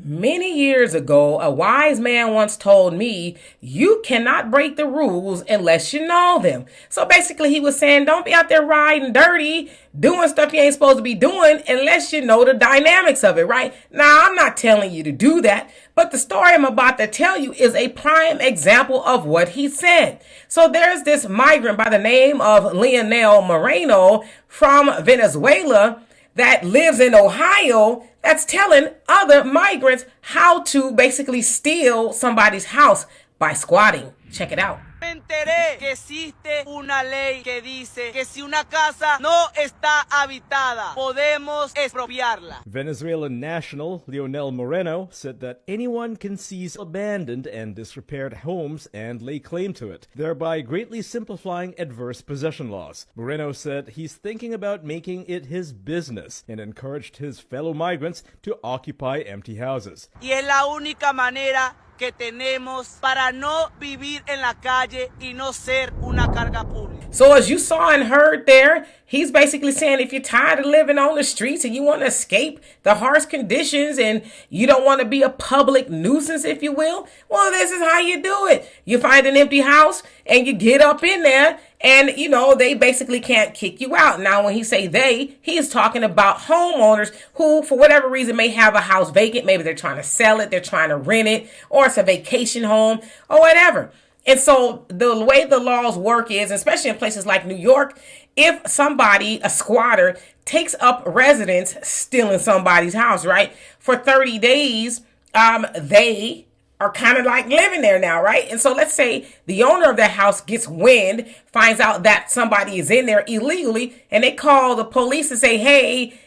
Many years ago, a wise man once told me, you cannot break the rules unless you know them. So basically he was saying, don't be out there riding dirty, doing stuff you ain't supposed to be doing unless you know the dynamics of it, right? Now, I'm not telling you to do that, but the story I'm about to tell you is a prime example of what he said. So there's this migrant by the name of Leonel Moreno from Venezuela that lives in Ohio that's telling other migrants how to basically steal somebody's house by squatting. Check it out. Me enteré que existe una ley que dice que si una casa no está habitada, podemos expropiarla. Venezuelan national Leonel Moreno said that anyone can seize abandoned and disrepaired homes and lay claim to it, thereby greatly simplifying adverse possession laws. Moreno said he's thinking about making it his business and encouraged his fellow migrants to occupy empty houses. Y es la única manera que tenemos para no vivir en la calle y no ser una carga pública. So as you saw and heard there, he's basically saying if you're tired of living on the streets and you want to escape the harsh conditions and you don't want to be a public nuisance, if you will, well, this is how you do it. You find an empty house and you get up in there and, they basically can't kick you out. Now, when he say they, he is talking about homeowners who, for whatever reason, may have a house vacant. Maybe they're trying to sell it, they're trying to rent it, or it's a vacation home or whatever. And so the way the laws work is, especially in places like New York, if somebody, a squatter, takes up residence stealing somebody's house, right, for 30 days, they are kind of like living there now, right? And so let's say the owner of that house gets wind, finds out that somebody is in there illegally, and they call the police and say, hey,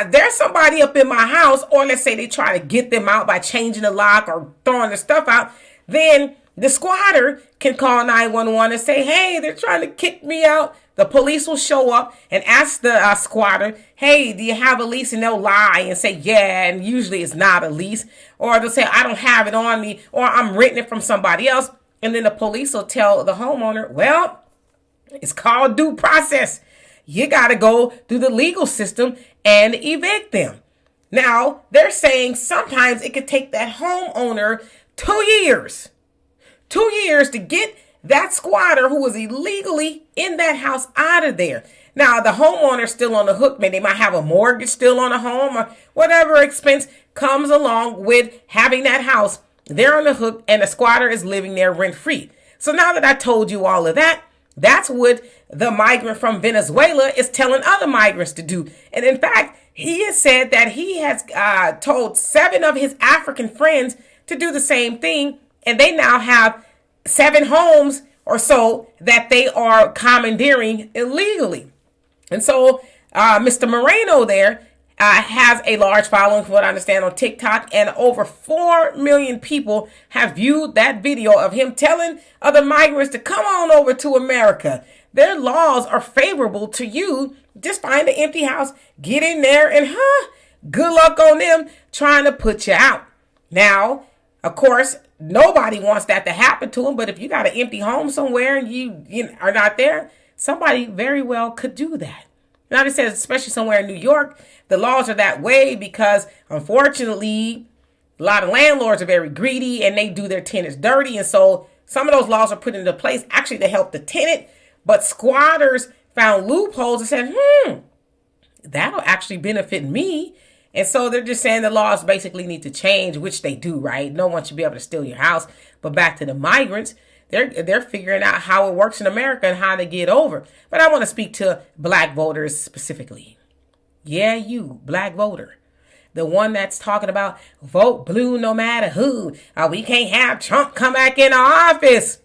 there's somebody up in my house, or let's say they try to get them out by changing the lock or throwing the stuff out, then the squatter can call 911 and say, hey, they're trying to kick me out. The police will show up and ask the squatter, hey, do you have a lease? And they'll lie and say, yeah, and usually it's not a lease. Or they'll say, I don't have it on me, or I'm renting it from somebody else. And then the police will tell the homeowner, well, it's called due process. You got to go through the legal system and evict them. Now, they're saying sometimes it could take that homeowner 2 years. 2 years to get that squatter who was illegally in that house out of there. Now, the homeowner's still on the hook. Maybe they might have a mortgage still on the home or whatever expense comes along with having that house. They're on the hook and the squatter is living there rent free. So now that I told you all of that, that's what the migrant from Venezuela is telling other migrants to do. And in fact, he has said that he has told 7 of his African friends to do the same thing. And they now have 7 homes or so that they are commandeering illegally. And so Mr. Moreno there has a large following, from what I understand, on TikTok, and over 4 million people have viewed that video of him telling other migrants to come on over to America. Their laws are favorable to you. Just find an empty house, get in there, and good luck on them trying to put you out. Now, of course, nobody wants that to happen to them, but if you got an empty home somewhere and you are not there, somebody very well could do that. Now, it says, especially somewhere in New York, the laws are that way because, unfortunately, a lot of landlords are very greedy and they do their tenants dirty. And so some of those laws are put into place actually to help the tenant, but squatters found loopholes and said, that'll actually benefit me. And so they're just saying the laws basically need to change, which they do, right? No one should be able to steal your house. But back to the migrants, they're figuring out how it works in America and how to get over. But I want to speak to black voters specifically. Yeah, you, black voter. The one that's talking about vote blue no matter who. We can't have Trump come back in office.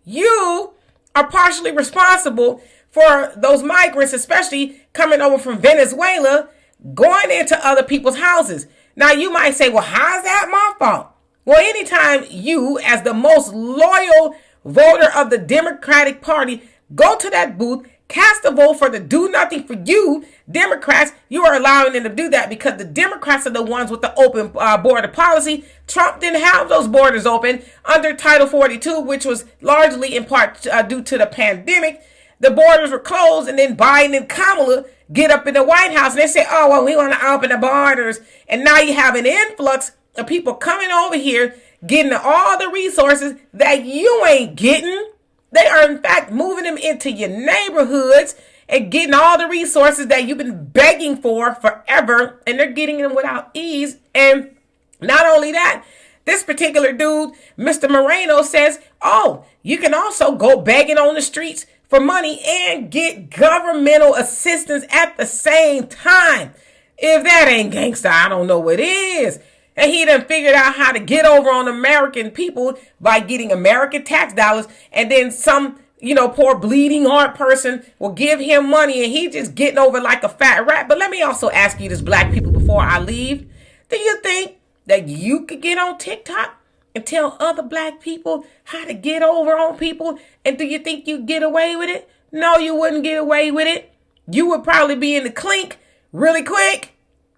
You are partially responsible for those migrants, especially coming over from Venezuela, going into other people's houses. Now, you might say, well, how is that my fault? Well, anytime you, as the most loyal voter of the Democratic Party, go to that booth, cast a vote for the do nothing for you Democrats, you are allowing them to do that because the Democrats are the ones with the open border policy. Trump didn't have those borders open under Title 42, which was largely in part due to the pandemic. The borders were closed, and then Biden and Kamala get up in the White House and they say, oh, well, we want to open the borders. And now you have an influx of people coming over here, getting all the resources that you ain't getting. They are, in fact, moving them into your neighborhoods and getting all the resources that you've been begging for forever. And they're getting them without ease. And not only that, this particular dude, Mr. Moreno, says, oh, you can also go begging on the streets for money and get governmental assistance at the same time. If that ain't gangsta, I don't know what is. And he done figured out how to get over on American people by getting American tax dollars. And then some, poor bleeding heart person will give him money and he just getting over like a fat rat. But let me also ask you this, black people, before I leave. Do you think that you could get on TikTok and tell other black people how to get over on people? And do you think you'd get away with it? No, you wouldn't get away with it. You would probably be in the clink really quick.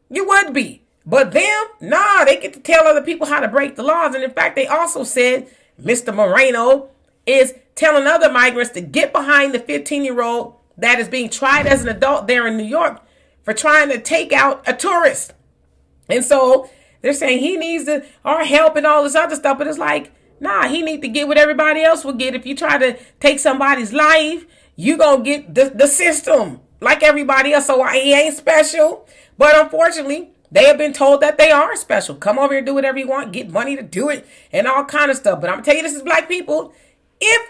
You would be. But them, nah, they get to tell other people how to break the laws. And in fact, they also said Mr. Moreno is telling other migrants to get behind the 15-year-old that is being tried as an adult there in New York for trying to take out a tourist. And so they're saying he needs our help and all this other stuff. But it's like, nah, he needs to get what everybody else would get. If you try to take somebody's life, you going to get the system like everybody else. So he ain't special. But unfortunately, they have been told that they are special. Come over here and do whatever you want. Get money to do it and all kind of stuff. But I'm going to tell you this is black people. If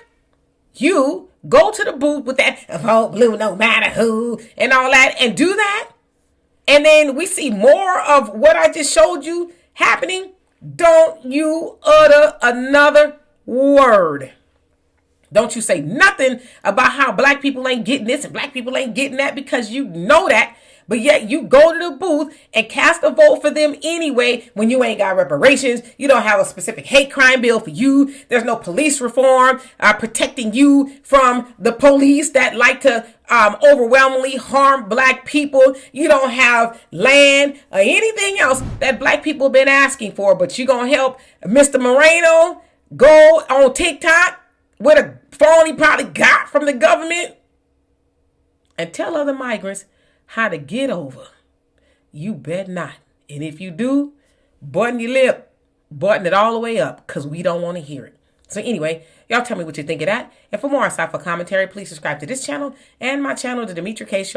you go to the booth with that vote blue no matter who and all that and do that, and then we see more of what I just showed you happening, don't you utter another word. Don't you say nothing about how black people ain't getting this and black people ain't getting that, because you know that. But yet you go to the booth and cast a vote for them anyway when you ain't got reparations. You don't have a specific hate crime bill for you. There's no police reform protecting you from the police that like to overwhelmingly harm black people. You don't have land or anything else that black people have been asking for. But you're going to help Mr. Moreno go on TikTok with a phone he probably got from the government and tell other migrants how to get over. You bet not. And if you do, button your lip, button it all the way up, because we don't want to hear it. So anyway, y'all tell me what you think of that. And for more insightful commentary, please subscribe to this channel and my channel, The Demetra Kaye Show.